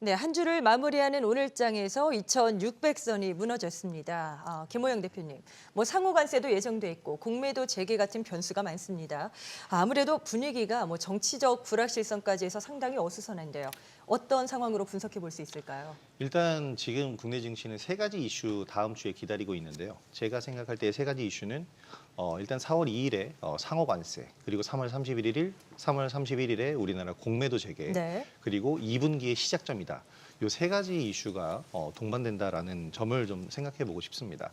네, 한 주를 마무리하는 오늘장에서 2,600선이 무너졌습니다. 김호영 대표님, 상호 관세도 예정돼 있고 공매도 재개 같은 변수가 많습니다. 아무래도 분위기가 정치적 불확실성까지 해서 상당히 어수선한데요. 어떤 상황으로 분석해 볼 수 있을까요? 일단 지금 국내 증시는 세 가지 이슈 다음 주에 기다리고 있는데요. 제가 생각할 때 세 가지 이슈는 일단 4월 2일에 상호 관세, 그리고 3월 31일에 우리나라 공매도 재개, 네. 그리고 2분기의 시작점이다. 이 세 가지 이슈가 동반된다라는 점을 좀 생각해 보고 싶습니다.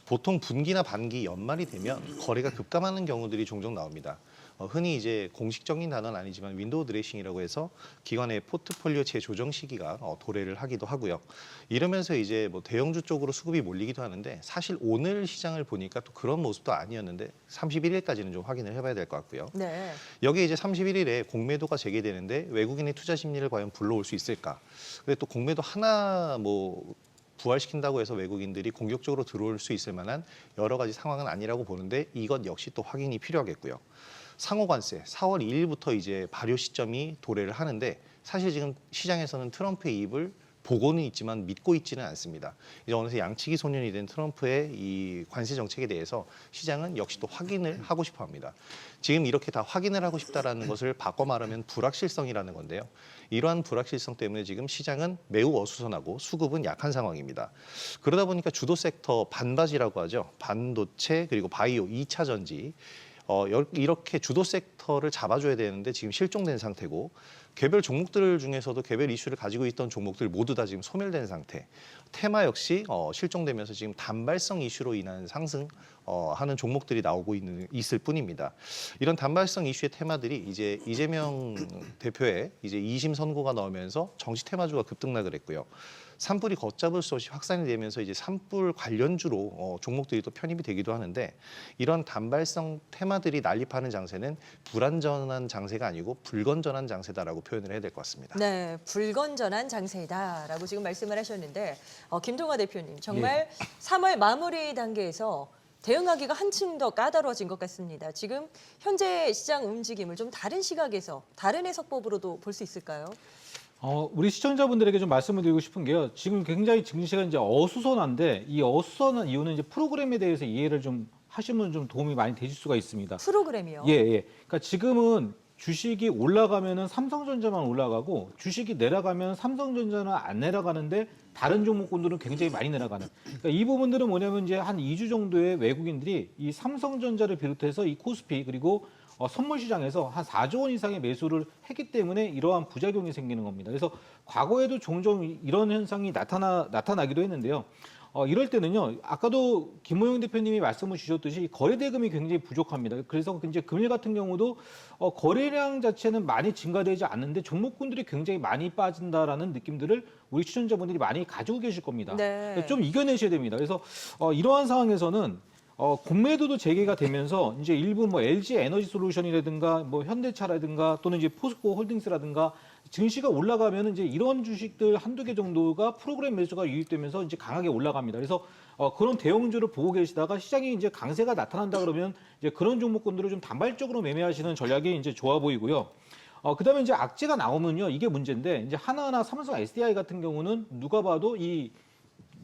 보통 분기나 반기 연말이 되면 거래가 급감하는 경우들이 종종 나옵니다. 흔히 이제 공식적인 단어는 아니지만 윈도우 드레싱이라고 해서 기관의 포트폴리오 재조정 시기가 도래를 하기도 하고요. 이러면서 이제 대형주 쪽으로 수급이 몰리기도 하는데 사실 오늘 시장을 보니까 또 그런 모습도 아니었는데 31일까지는 좀 확인을 해봐야 될 것 같고요. 네. 여기 이제 31일에 공매도가 재개되는데 외국인의 투자 심리를 과연 불러올 수 있을까? 근데 또 공매도 하나 부활시킨다고 해서 외국인들이 공격적으로 들어올 수 있을 만한 여러 가지 상황은 아니라고 보는데 이것 역시 또 확인이 필요하겠고요. 상호관세 4월 2일부터 이제 발효 시점이 도래를 하는데 사실 지금 시장에서는 트럼프의 입을 보고는 있지만 믿고 있지는 않습니다. 이제 어느새 양치기 소년이 된 트럼프의 이 관세 정책에 대해서 시장은 역시 또 확인을 하고 싶어 합니다. 지금 이렇게 다 확인을 하고 싶다라는 것을 바꿔 말하면 불확실성이라는 건데요. 이러한 불확실성 때문에 지금 시장은 매우 어수선하고 수급은 약한 상황입니다. 그러다 보니까 주도 섹터 반바지라고 하죠. 반도체 그리고 바이오, 2차 전지 이렇게 주도 섹터를 잡아줘야 되는데 지금 실종된 상태고 개별 종목들 중에서도 개별 이슈를 가지고 있던 종목들 모두 다 지금 소멸된 상태. 테마 역시 실종되면서 지금 단발성 이슈로 인한 상승 하는 종목들이 나오고 있을 뿐입니다. 이런 단발성 이슈의 테마들이 이제 이재명 대표의 이제 2심 선고가 나오면서 정치 테마주가 급등락을 했고요. 산불이 걷잡을 수 없이 확산이 되면서 이제 산불 관련주로 종목들이 또 편입이 되기도 하는데 이런 단발성 테마들이 난립하는 장세는 불안전한 장세가 아니고 불건전한 장세다라고 표현을 해야 될 것 같습니다. 네, 불건전한 장세다라고 지금 말씀을 하셨는데 김동화 대표님 정말 3월 마무리 단계에서 대응하기가 한층 더 까다로워진 것 같습니다. 지금 현재 시장 움직임을 좀 다른 시각에서 다른 해석법으로도 볼 수 있을까요? 우리 시청자분들에게 좀 말씀을 드리고 싶은 게요. 지금 굉장히 증시가 이제 어수선한데 이 어수선한 이유는 이제 프로그램에 대해서 이해를 좀 하시면 좀 도움이 많이 되실 수가 있습니다. 프로그램이요. 예. 그러니까 지금은 주식이 올라가면은 삼성전자만 올라가고 주식이 내려가면 삼성전자는 안 내려가는데 다른 종목군들은 굉장히 많이 내려가는. 그러니까 이 부분들은 뭐냐면 이제 한 2주 정도의 외국인들이 이 삼성전자를 비롯해서 이 코스피 그리고 선물 시장에서 한 4조 원 이상의 매수를 했기 때문에 이러한 부작용이 생기는 겁니다. 그래서 과거에도 종종 이런 현상이 나타나기도 했는데요. 이럴 때는요, 아까도 김호영 대표님이 말씀을 주셨듯이 거래 대금이 굉장히 부족합니다. 그래서 이제 금일 같은 경우도 거래량 자체는 많이 증가되지 않는데 종목군들이 굉장히 많이 빠진다라는 느낌들을 우리 시청자분들이 많이 가지고 계실 겁니다. 네. 좀 이겨내셔야 됩니다. 그래서 이러한 상황에서는 공매도도 재개가 되면서 이제 일부 LG 에너지 솔루션이라든가 현대차라든가 또는 이제 포스코 홀딩스라든가 증시가 올라가면 이제 이런 주식들 한두 개 정도가 프로그램 매수가 유입되면서 이제 강하게 올라갑니다. 그래서 그런 대형주를 보고 계시다가 시장이 이제 강세가 나타난다 그러면 이제 그런 종목군들을 좀 단발적으로 매매하시는 전략이 이제 좋아 보이고요. 그다음에 이제 악재가 나오면요, 이게 문제인데 이제 하나하나 삼성 SDI 같은 경우는 누가 봐도 이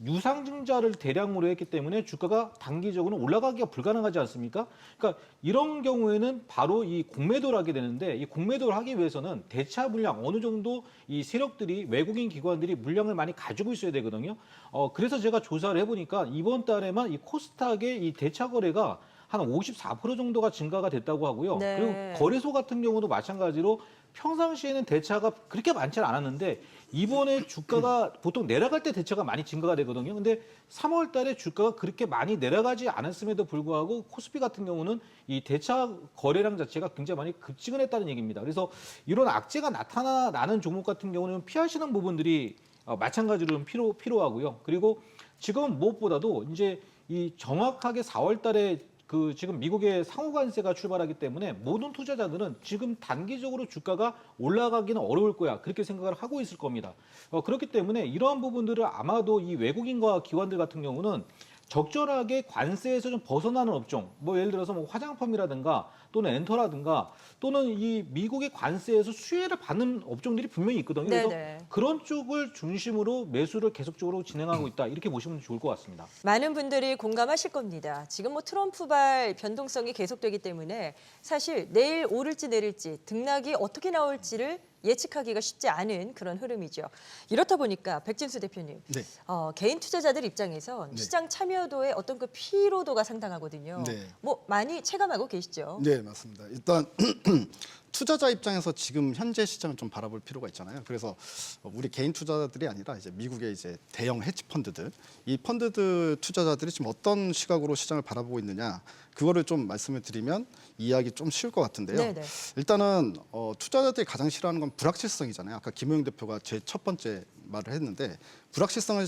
유상증자를 대량으로 했기 때문에 주가가 단기적으로 올라가기가 불가능하지 않습니까? 그러니까 이런 경우에는 바로 이 공매도를 하게 되는데 이 공매도를 하기 위해서는 대차 물량 어느 정도 이 세력들이 외국인 기관들이 물량을 많이 가지고 있어야 되거든요. 그래서 제가 조사를 해보니까 이번 달에만 이 코스닥의 이 대차 거래가 한 54% 정도가 증가가 됐다고 하고요. 네. 그리고 거래소 같은 경우도 마찬가지로 평상시에는 대차가 그렇게 많지는 않았는데 이번에 주가가 보통 내려갈 때 대차가 많이 증가가 되거든요. 근데 3월 달에 주가가 그렇게 많이 내려가지 않았음에도 불구하고 코스피 같은 경우는 이 대차 거래량 자체가 굉장히 많이 급증을 했다는 얘기입니다. 그래서 이런 악재가 나타나는 종목 같은 경우는 피하시는 부분들이 마찬가지로 필요하고요. 그리고 지금 무엇보다도 이제 이 정확하게 4월 달에 지금 미국의 상호관세가 출발하기 때문에 모든 투자자들은 지금 단기적으로 주가가 올라가기는 어려울 거야. 그렇게 생각을 하고 있을 겁니다. 그렇기 때문에 이러한 부분들을 아마도 이 외국인과 기관들 같은 경우는 적절하게 관세에서 좀 벗어나는 업종, 예를 들어서 화장품이라든가 또는 엔터라든가 또는 이 미국의 관세에서 수혜를 받는 업종들이 분명히 있거든요. 그래서 네네. 그런 쪽을 중심으로 매수를 계속적으로 진행하고 있다. 이렇게 보시면 좋을 것 같습니다. 많은 분들이 공감하실 겁니다. 지금 뭐 트럼프발 변동성이 계속되기 때문에 사실 내일 오를지 내릴지 등락이 어떻게 나올지를 예측하기가 쉽지 않은 그런 흐름이죠. 이렇다 보니까 백진수 대표님, 네. 개인 투자자들 입장에서 네. 시장 참여도의 어떤 그 피로도가 상당하거든요. 네. 뭐 많이 체감하고 계시죠? 네, 맞습니다. 일단 투자자 입장에서 지금 현재 시장을 좀 바라볼 필요가 있잖아요. 그래서 우리 개인 투자자들이 아니라 이제 미국의 이제 대형 헤지 펀드들, 이 펀드들 투자자들이 지금 어떤 시각으로 시장을 바라보고 있느냐, 그거를 좀 말씀을 드리면 이해하기 좀 쉬울 것 같은데요. 네네. 일단은 투자자들이 가장 싫어하는 건 불확실성이잖아요. 아까 김호영 대표가 제 첫 번째 말을 했는데 불확실성을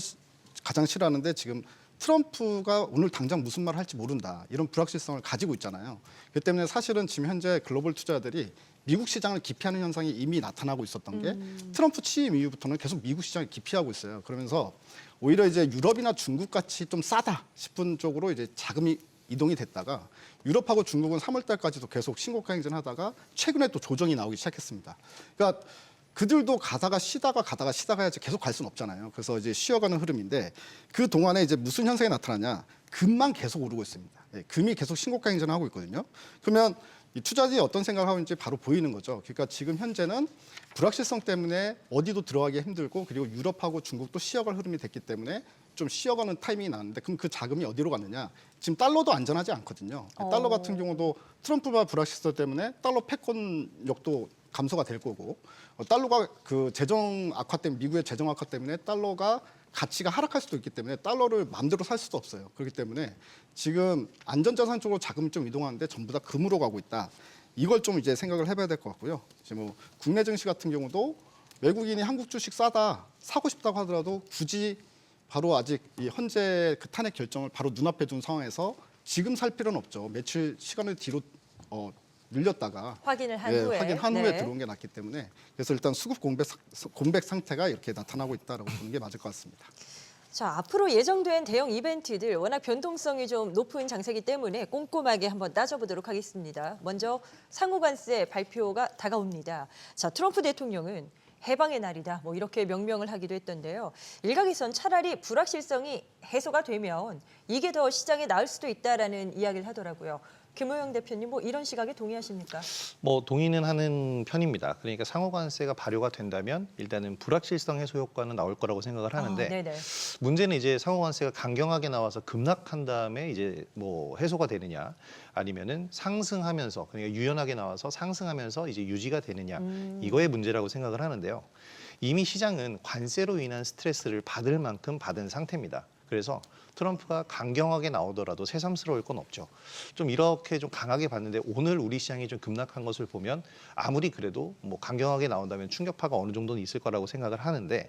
가장 싫어하는데 지금 트럼프가 오늘 당장 무슨 말을 할지 모른다. 이런 불확실성을 가지고 있잖아요. 그렇기 때문에 사실은 지금 현재 글로벌 투자자들이 미국 시장을 기피하는 현상이 이미 나타나고 있었던 게 트럼프 취임 이후부터는 계속 미국 시장을 기피하고 있어요. 그러면서 오히려 이제 유럽이나 중국 같이 좀 싸다 싶은 쪽으로 이제 자금이 이동이 됐다가 유럽하고 중국은 3월 달까지도 계속 신고가 행진하다가 최근에 또 조정이 나오기 시작했습니다. 그러니까 그들도 가다가 쉬다가 해야지 계속 갈 수는 없잖아요. 그래서 이제 쉬어가는 흐름인데 그 동안에 이제 무슨 현상이 나타나냐? 금만 계속 오르고 있습니다. 예, 금이 계속 신고가 행진하고 있거든요. 그러면 이 투자자들이 어떤 생각을 하고 있는지 바로 보이는 거죠. 그러니까 지금 현재는 불확실성 때문에 어디도 들어가기 힘들고 그리고 유럽하고 중국도 쉬어갈 흐름이 됐기 때문에 좀 쉬어가는 타이밍이 나는데 그럼 그 자금이 어디로 갔느냐? 지금 달러도 안전하지 않거든요. 달러 같은 경우도 트럼프와 불확실성 때문에 달러 패권력도 감소가 될 거고 달러가 그 재정 악화 때문에 미국의 재정 악화 때문에 달러가 가치가 하락할 수도 있기 때문에 달러를 마음대로 살 수도 없어요. 그렇기 때문에 지금 안전자산 쪽으로 자금이 좀 이동하는데 전부 다 금으로 가고 있다. 이걸 좀 이제 생각을 해봐야 될 것 같고요. 이제 뭐 국내 증시 같은 경우도 외국인이 한국 주식 싸다 사고 싶다고 하더라도 굳이 바로 아직 이 현재 그 탄핵 결정을 바로 눈앞에 둔 상황에서 지금 살 필요는 없죠. 며칠 시간을 뒤로 늘렸다가 확인을 한 예, 후에. 확인한 후에 네. 들어온 게 낫기 때문에 그래서 일단 수급 공백 상태가 이렇게 나타나고 있다라고 보는 게 맞을 것 같습니다. 자, 앞으로 예정된 대형 이벤트들 워낙 변동성이 좀 높은 장세기 때문에 꼼꼼하게 한번 따져보도록 하겠습니다. 먼저 상호관세 발표가 다가옵니다. 자, 트럼프 대통령은 해방의 날이다. 뭐 이렇게 명명을 하기도 했던데요. 일각에선 차라리 불확실성이 해소가 되면 이게 더 시장에 나을 수도 있다라는 이야기를 하더라고요. 김호영 대표님 뭐 이런 시각에 동의하십니까? 뭐 동의는 하는 편입니다. 그러니까 상호관세가 발효가 된다면 일단은 불확실성 해소 효과는 나올 거라고 생각을 하는데 네네. 문제는 이제 상호관세가 강경하게 나와서 급락한 다음에 이제 뭐 해소가 되느냐 아니면은 상승하면서 그러니까 유연하게 나와서 상승하면서 이제 유지가 되느냐 이거의 문제라고 생각을 하는데요. 이미 시장은 관세로 인한 스트레스를 받을 만큼 받은 상태입니다. 그래서 트럼프가 강경하게 나오더라도 새삼스러울 건 없죠. 좀 이렇게 좀 강하게 봤는데 오늘 우리 시장이 좀 급락한 것을 보면 아무리 그래도 뭐 강경하게 나온다면 충격파가 어느 정도는 있을 거라고 생각을 하는데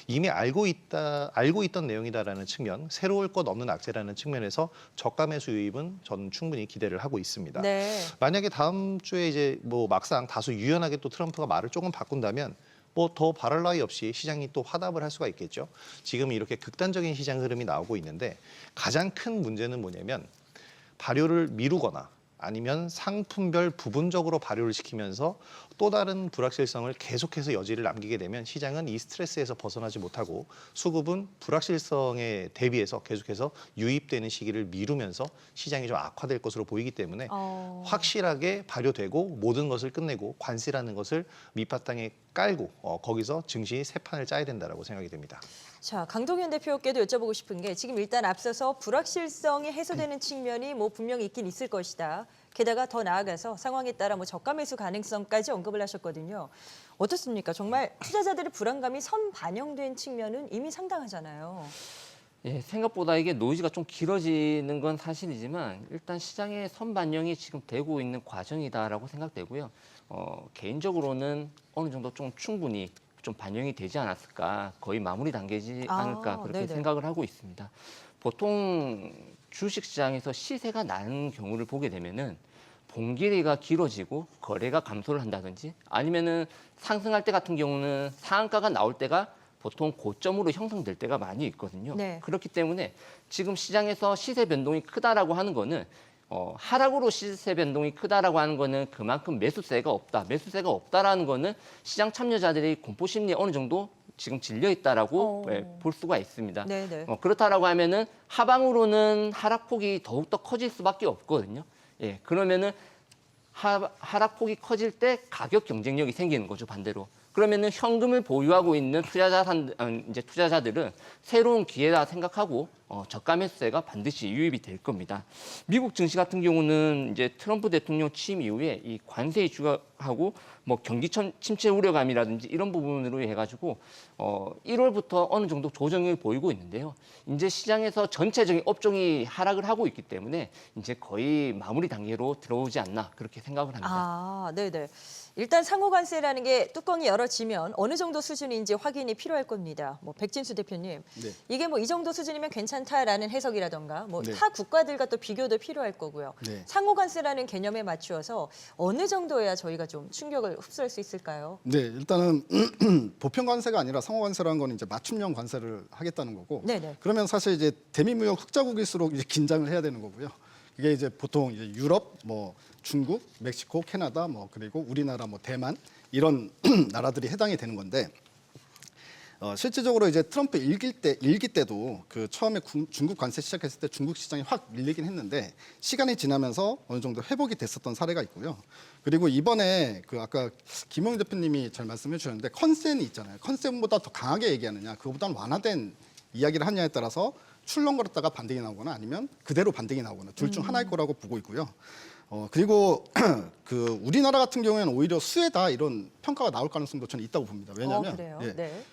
이미 알고 있던 내용이다라는 측면, 새로울 것 없는 악재라는 측면에서 저가 매수 유입은 저는 충분히 기대를 하고 있습니다. 네. 만약에 다음 주에 이제 뭐 막상 다소 유연하게 또 트럼프가 말을 조금 바꾼다면 뭐 더 바랄 나위 없이 시장이 또 화답을 할 수가 있겠죠. 지금 이렇게 극단적인 시장 흐름이 나오고 있는데 가장 큰 문제는 뭐냐면 발효를 미루거나 아니면 상품별 부분적으로 발효를 시키면서 또 다른 불확실성을 계속해서 여지를 남기게 되면 시장은 이 스트레스에서 벗어나지 못하고 수급은 불확실성에 대비해서 계속해서 유입되는 시기를 미루면서 시장이 좀 악화될 것으로 보이기 때문에 확실하게 발효되고 모든 것을 끝내고 관세라는 것을 밑바탕에 깔고 거기서 증시 새 판을 짜야 된다라고 생각이 됩니다. 자, 강동현 대표께도 여쭤보고 싶은 게 지금 일단 앞서서 불확실성이 해소되는 측면이 뭐 분명히 있긴 있을 것이다. 게다가 더 나아가서 상황에 따라 뭐 저가 매수 가능성까지 언급을 하셨거든요. 어떻습니까? 정말 투자자들의 불안감이 선 반영된 측면은 이미 상당하잖아요. 예, 생각보다 이게 노이즈가 좀 길어지는 건 사실이지만 일단 시장의 선반영이 지금 되고 있는 과정이다라고 생각되고요. 개인적으로는 어느 정도 좀 충분히 좀 반영이 되지 않았을까, 거의 마무리 단계지 않을까 그렇게 네네. 생각을 하고 있습니다. 보통 주식시장에서 시세가 나는 경우를 보게 되면은 봉기리가 길어지고 거래가 감소를 한다든지 아니면은 상승할 때 같은 경우는 상한가가 나올 때가 보통 고점으로 형성될 때가 많이 있거든요. 네. 그렇기 때문에 지금 시장에서 시세 변동이 크다라고 하는 거는 하락으로 시세 변동이 크다라고 하는 거는 그만큼 매수세가 없다. 매수세가 없다라는 거는 시장 참여자들의 공포 심리에 어느 정도 지금 질려 있다라고 볼 수가 있습니다. 네네. 그렇다라고 하면은 하방으로는 하락폭이 더욱더 커질 수밖에 없거든요. 예, 그러면은 하락폭이 커질 때 가격 경쟁력이 생기는 거죠, 반대로. 그러면은 현금을 보유하고 있는 투자자들은 새로운 기회다 생각하고 저가 매수세가 반드시 유입이 될 겁니다. 미국 증시 같은 경우는 이제 트럼프 대통령 취임 이후에 이 관세 이슈하고 뭐 경기 침체 우려감이라든지 이런 부분으로 해가지고 1월부터 어느 정도 조정을 보이고 있는데요. 이제 시장에서 전체적인 업종이 하락을 하고 있기 때문에 이제 거의 마무리 단계로 들어오지 않나 그렇게 생각을 합니다. 아, 네네. 일단 상호관세라는 게 뚜껑이 열어지면 어느 정도 수준인지 확인이 필요할 겁니다. 뭐 백진수 대표님, 네. 이게 뭐 이 정도 수준이면 괜찮다라는 해석이라던가 뭐 네. 타 국가들과 또 비교도 필요할 거고요. 네. 상호관세라는 개념에 맞추어서 어느 정도여야 저희가 좀 충격을 흡수할 수 있을까요? 네, 일단은 보편 관세가 아니라 상호 관세라는 거는 이제 맞춤형 관세를 하겠다는 거고. 네네. 그러면 사실 이제 대미무역 흑자국일수록 이제 긴장을 해야 되는 거고요. 이게 이제 보통 이제 유럽, 뭐 중국, 멕시코, 캐나다, 뭐 그리고 우리나라, 뭐 대만 이런 나라들이 해당이 되는 건데. 실질적으로 이제 트럼프 일기 때도 그 처음에 중국 관세 시작했을 때 중국 시장이 확 밀리긴 했는데 시간이 지나면서 어느 정도 회복이 됐었던 사례가 있고요. 그리고 이번에 그 아까 김용 대표님이 잘 말씀해 주셨는데 컨센이 있잖아요. 컨센보다 더 강하게 얘기하느냐, 그거보다는 완화된 이야기를 하느냐에 따라서 출렁거렸다가 반등이 나오거나 아니면 그대로 반등이 나오거나 둘 중 하나일 거라고 보고 있고요. 그리고 그 우리나라 같은 경우에는 오히려 수혜다 이런 평가가 나올 가능성도 저는 있다고 봅니다. 왜냐하면 그래요? 예. 네.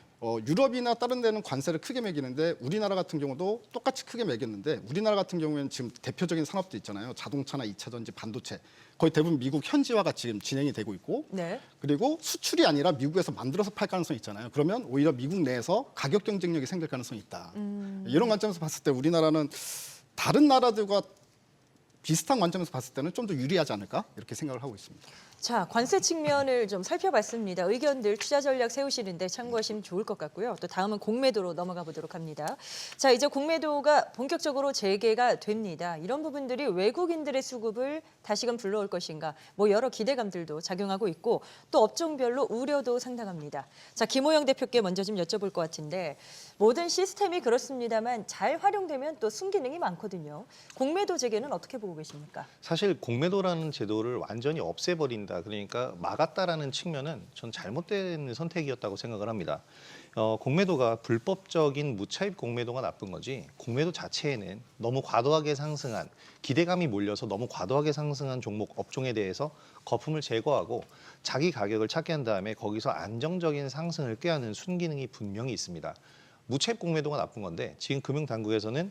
유럽이나 다른 데는 관세를 크게 매기는데 우리나라 같은 경우도 똑같이 크게 매겼는데 우리나라 같은 경우에는 지금 대표적인 산업도 있잖아요. 자동차나 2차 전지, 반도체. 거의 대부분 미국 현지화가 지금 진행이 되고 있고 네. 그리고 수출이 아니라 미국에서 만들어서 팔 가능성이 있잖아요. 그러면 오히려 미국 내에서 가격 경쟁력이 생길 가능성이 있다. 이런 관점에서 봤을 때 우리나라는 다른 나라들과 비슷한 관점에서 봤을 때는 좀 더 유리하지 않을까 이렇게 생각을 하고 있습니다. 자, 관세 측면을 좀 살펴봤습니다. 의견들 투자 전략 세우시는데 참고하시면 좋을 것 같고요. 또 다음은 공매도로 넘어가 보도록 합니다. 자, 이제 공매도가 본격적으로 재개가 됩니다. 이런 부분들이 외국인들의 수급을 다시금 불러올 것인가, 뭐 여러 기대감들도 작용하고 있고 또 업종별로 우려도 상당합니다. 자, 김호영 대표께 먼저 좀 여쭤볼 것 같은데 모든 시스템이 그렇습니다만 잘 활용되면 또 순기능이 많거든요. 공매도 재개는 어떻게 보고 계십니까? 사실 공매도라는 제도를 완전히 없애버린다. 그러니까 막았다라는 측면은 전 잘못된 선택이었다고 생각을 합니다. 공매도가 불법적인 무차입 공매도가 나쁜 거지 공매도 자체에는 너무 과도하게 상승한 기대감이 몰려서 너무 과도하게 상승한 종목 업종에 대해서 거품을 제거하고 자기 가격을 찾게 한 다음에 거기서 안정적인 상승을 꾀하는 순기능이 분명히 있습니다. 무차입 공매도가 나쁜 건데 지금 금융당국에서는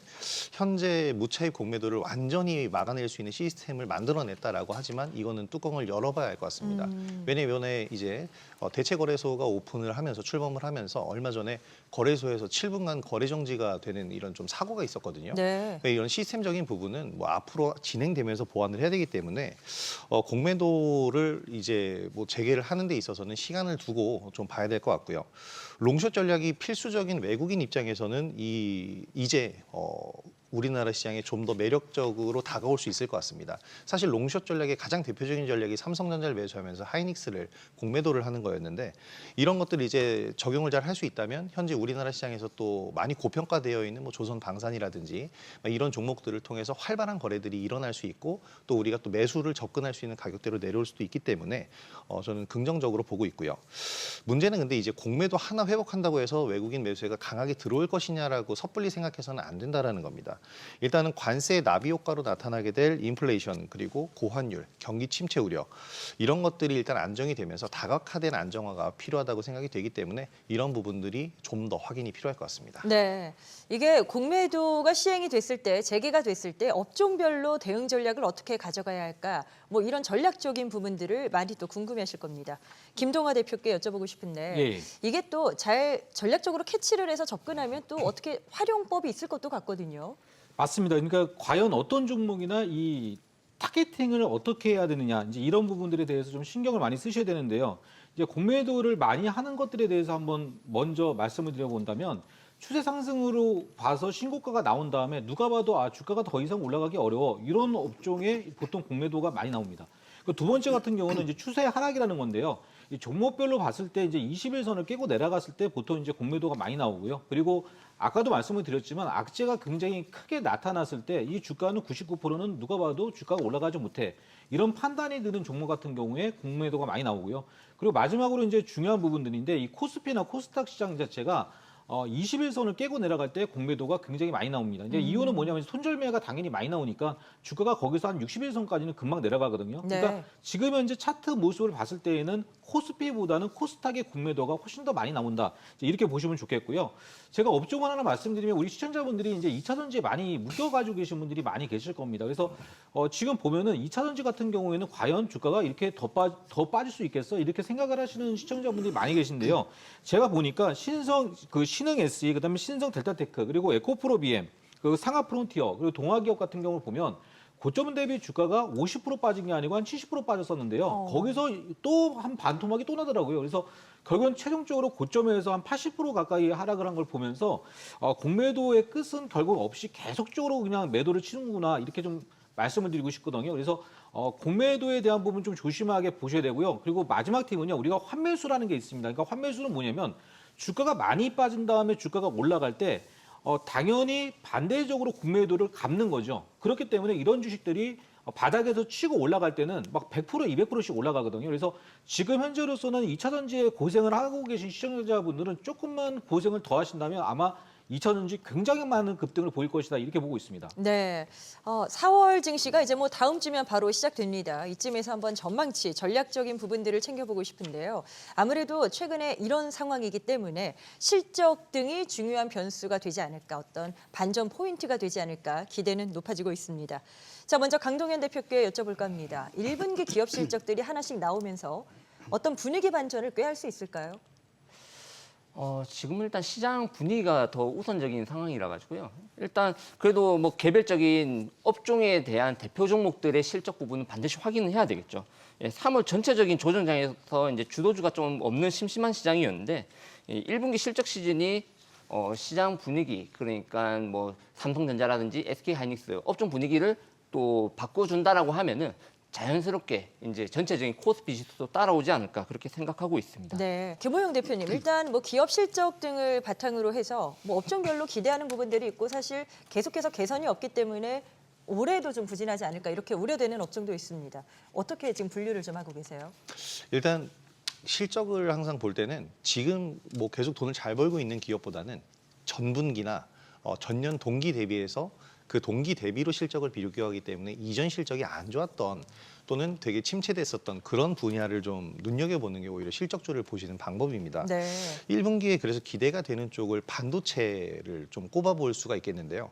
현재 무차입 공매도를 완전히 막아낼 수 있는 시스템을 만들어냈다라고 하지만 이거는 뚜껑을 열어봐야 할 것 같습니다. 왜냐면 이제 대체거래소가 오픈을 하면서 출범을 하면서 얼마 전에 거래소에서 7분간 거래 정지가 되는 이런 좀 사고가 있었거든요. 네. 이런 시스템적인 부분은 뭐 앞으로 진행되면서 보완을 해야 되기 때문에 공매도를 이제 뭐 재개를 하는 데 있어서는 시간을 두고 좀 봐야 될 것 같고요. 롱숏 전략이 필수적인 외국인 입장에서는 이제 우리나라 시장에 좀 더 매력적으로 다가올 수 있을 것 같습니다. 사실 롱숏 전략의 가장 대표적인 전략이 삼성전자를 매수하면서 하이닉스를 공매도를 하는 거였는데 이런 것들을 이제 적용을 잘 할 수 있다면 현재 우리나라 시장에서 또 많이 고평가되어 있는 뭐 조선방산이라든지 이런 종목들을 통해서 활발한 거래들이 일어날 수 있고 또 우리가 또 매수를 접근할 수 있는 가격대로 내려올 수도 있기 때문에 저는 긍정적으로 보고 있고요. 문제는 근데 이제 공매도 하나 회복한다고 해서 외국인 매수세가 강하게 들어올 것이냐라고 섣불리 생각해서는 안 된다라는 겁니다. 일단은 관세의 나비 효과로 나타나게 될 인플레이션 그리고 고환율, 경기 침체 우려 이런 것들이 일단 안정이 되면서 다각화된 안정화가 필요하다고 생각이 되기 때문에 이런 부분들이 좀 더 확인이 필요할 것 같습니다. 네, 이게 공매도가 시행이 됐을 때, 재개가 됐을 때 업종별로 대응 전략을 어떻게 가져가야 할까? 뭐 이런 전략적인 부분들을 많이 또 궁금해하실 겁니다. 김동화 대표께 여쭤보고 싶은데 예. 이게 또 잘 전략적으로 캐치를 해서 접근하면 또 어떻게 활용법이 있을 것도 같거든요. 맞습니다. 그러니까 과연 어떤 종목이나 이 타겟팅을 어떻게 해야 되느냐 이제 이런 부분들에 대해서 좀 신경을 많이 쓰셔야 되는데요. 이제 공매도를 많이 하는 것들에 대해서 한번 먼저 말씀을 드려본다면 추세 상승으로 봐서 신고가가 나온 다음에 누가 봐도 주가가 더 이상 올라가기 어려워 이런 업종에 보통 공매도가 많이 나옵니다. 그 두 번째 같은 경우는 이제 추세 하락이라는 건데요. 이 종목별로 봤을 때 이제 21선을 깨고 내려갔을 때 보통 이제 공매도가 많이 나오고요. 그리고 아까도 말씀을 드렸지만 악재가 굉장히 크게 나타났을 때 이 주가는 99%는 누가 봐도 주가가 올라가지 못해. 이런 판단이 드는 종목 같은 경우에 공매도가 많이 나오고요. 그리고 마지막으로 이제 중요한 부분들인데 이 코스피나 코스닥 시장 자체가 21선을 깨고 내려갈 때 공매도가 굉장히 많이 나옵니다. 이제 이유는 뭐냐면 손절매가 당연히 많이 나오니까 주가가 거기서 한 61선까지는 금방 내려가거든요. 네. 그러니까 지금 현재 차트 모습을 봤을 때에는 코스피보다는 코스닥의 공매도가 훨씬 더 많이 나온다. 이렇게 보시면 좋겠고요. 제가 업종을 하나 말씀드리면 우리 시청자분들이 이제 2차 전지에 많이 묶여가지고 계신 분들이 많이 계실 겁니다. 그래서 지금 보면은 2차 전지 같은 경우에는 과연 주가가 이렇게 더 빠질 수 있겠어? 이렇게 생각을 하시는 시청자분들이 많이 계신데요. 제가 보니까 신흥 SE, 그다음에 신성 델타테크, 그리고 에코프로 BM, 그 상하 프론티어, 그리고 동아기업 같은 경우를 보면 고점 대비 주가가 50% 빠진 게 아니고 한 70% 빠졌었는데요. 거기서 또 한 반토막이 또 나더라고요. 그래서 결국은 최종적으로 고점에서 한 80% 가까이 하락을 한 걸 보면서 공매도의 끝은 결국 없이 계속적으로 그냥 매도를 치는구나 이렇게 좀 말씀을 드리고 싶거든요. 그래서 공매도에 대한 부분 좀 조심하게 보셔야 되고요. 그리고 마지막 팁은요. 우리가 환매수라는 게 있습니다. 그러니까 환매수는 뭐냐면 주가가 많이 빠진 다음에 주가가 올라갈 때 당연히 반대적으로 공매도를 갚는 거죠. 그렇기 때문에 이런 주식들이 바닥에서 치고 올라갈 때는 막 100%, 200%씩 올라가거든요. 그래서 지금 현재로서는 2차 전지에 고생을 하고 계신 시청자분들은 조금만 고생을 더 하신다면 아마 2차 전지 굉장히 많은 급등을 보일 것이다 이렇게 보고 있습니다. 네, 4월 증시가 이제 뭐 다음 주면 바로 시작됩니다. 이쯤에서 한번 전망치, 전략적인 부분들을 챙겨보고 싶은데요. 아무래도 최근에 이런 상황이기 때문에 실적 등이 중요한 변수가 되지 않을까, 어떤 반전 포인트가 되지 않을까 기대는 높아지고 있습니다. 자, 먼저 강동현 대표께 여쭤볼까 합니다. 1분기 기업 실적들이 하나씩 나오면서 어떤 분위기 반전을 꾀할 수 있을까요? 지금 일단 시장 분위기가 더 우선적인 상황이라 가지고요. 일단 그래도 뭐 개별적인 업종에 대한 대표 종목들의 실적 부분은 반드시 확인을 해야 되겠죠. 3월 전체적인 조정장에서 이제 주도주가 좀 없는 심심한 시장이었는데 1분기 실적 시즌이 시장 분위기 그러니까 뭐 삼성전자라든지 SK하이닉스 업종 분위기를 또 바꿔준다라고 하면은 자연스럽게 이제 전체적인 코스피 지수도 따라오지 않을까 그렇게 생각하고 있습니다. 네, 김호영 대표님, 일단 뭐 기업 실적 등을 바탕으로 해서 뭐 업종별로 기대하는 부분들이 있고 사실 계속해서 개선이 없기 때문에 올해도 좀 부진하지 않을까 이렇게 우려되는 업종도 있습니다. 어떻게 지금 분류를 좀 하고 계세요? 일단 실적을 항상 볼 때는 지금 뭐 계속 돈을 잘 벌고 있는 기업보다는 전분기나 전년 동기 대비해서 그 동기 대비로 실적을 비교하기 때문에 이전 실적이 안 좋았던 또는 되게 침체됐었던 그런 분야를 좀 눈여겨보는 게 오히려 실적주를 보시는 방법입니다. 네. 1분기에 그래서 기대가 되는 쪽을 반도체를 좀 꼽아볼 수가 있겠는데요.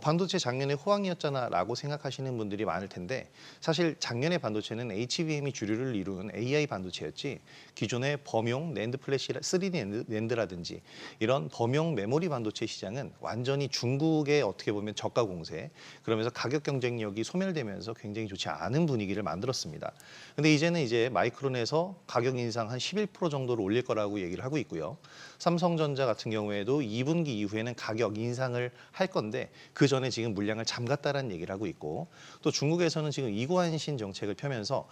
반도체 작년에 호황이었잖아라고 생각하시는 분들이 많을 텐데 사실 작년에 반도체는 HBM이 주류를 이루는 AI 반도체였지 기존의 범용 낸드 플래시 3D 낸드라든지 이런 범용 메모리 반도체 시장은 완전히 중국의 어떻게 보면 저가 공세 그러면서 가격 경쟁력이 소멸되면서 굉장히 좋지 않은 분위기를 만들었습니다. 근데 이제는 이제 마이크론에서 가격 인상 한 11% 정도를 올릴 거라고 얘기를 하고 있고요. 삼성전자 같은 경우에도 2분기 이후에는 가격 인상을 할 건데 그 전에 지금 물량을 잠갔다라는 얘기를 하고 있고 또 중국에서는 지금 이관신 정책을 펴면서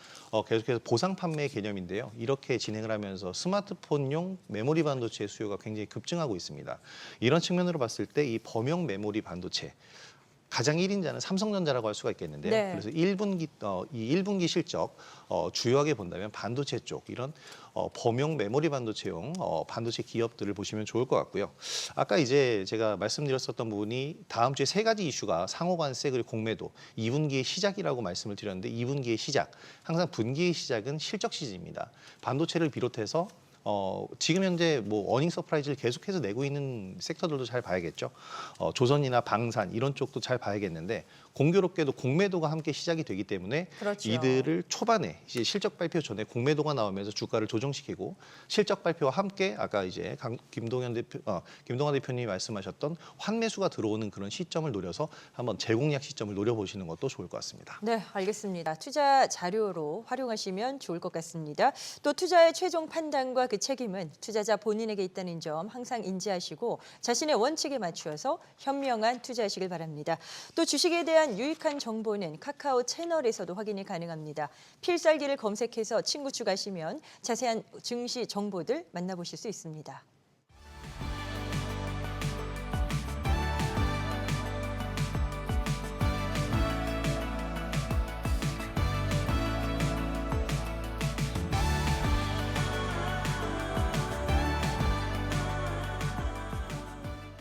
계속해서 보상 판매 개념인데요. 이렇게 진행을 하면서 스마트폰용 메모리 반도체 수요가 굉장히 급증하고 있습니다. 이런 측면으로 봤을 때 이 범용 메모리 반도체 가장 1인자는 삼성전자라고 할 수가 있겠는데요. 네. 그래서 이 1분기 실적 주요하게 본다면 반도체 쪽 이런 범용 메모리 반도체용 반도체 기업들을 보시면 좋을 것 같고요. 아까 이제 제가 말씀드렸었던 부분이 다음 주에 세 가지 이슈가 상호관세 그리고 공매도 2분기의 시작이라고 말씀을 드렸는데 2분기의 시작 항상 분기의 시작은 실적 시즌입니다. 반도체를 비롯해서 지금 현재 뭐 어닝 서프라이즈를 계속해서 내고 있는 섹터들도 잘 봐야겠죠. 조선이나 방산 이런 쪽도 잘 봐야겠는데 공교롭게도 공매도가 함께 시작이 되기 때문에 그렇죠. 이들을 초반에 이제 실적 발표 전에 공매도가 나오면서 주가를 조정시키고 실적 발표와 함께 아까 이제 김동환 대표님이 말씀하셨던 환매수가 들어오는 그런 시점을 노려서 한번 재공략 시점을 노려보시는 것도 좋을 것 같습니다. 네, 알겠습니다. 투자 자료로 활용하시면 좋을 것 같습니다. 또 투자의 최종 판단과 그 책임은 투자자 본인에게 있다는 점 항상 인지하시고 자신의 원칙에 맞추어서 현명한 투자하시길 바랍니다. 또 주식에 대한 유익한 정보는 카카오 채널에서도 확인이 가능합니다. 필살기를 검색해서 친구 추가하시면 자세한 증시 정보들 만나보실 수 있습니다.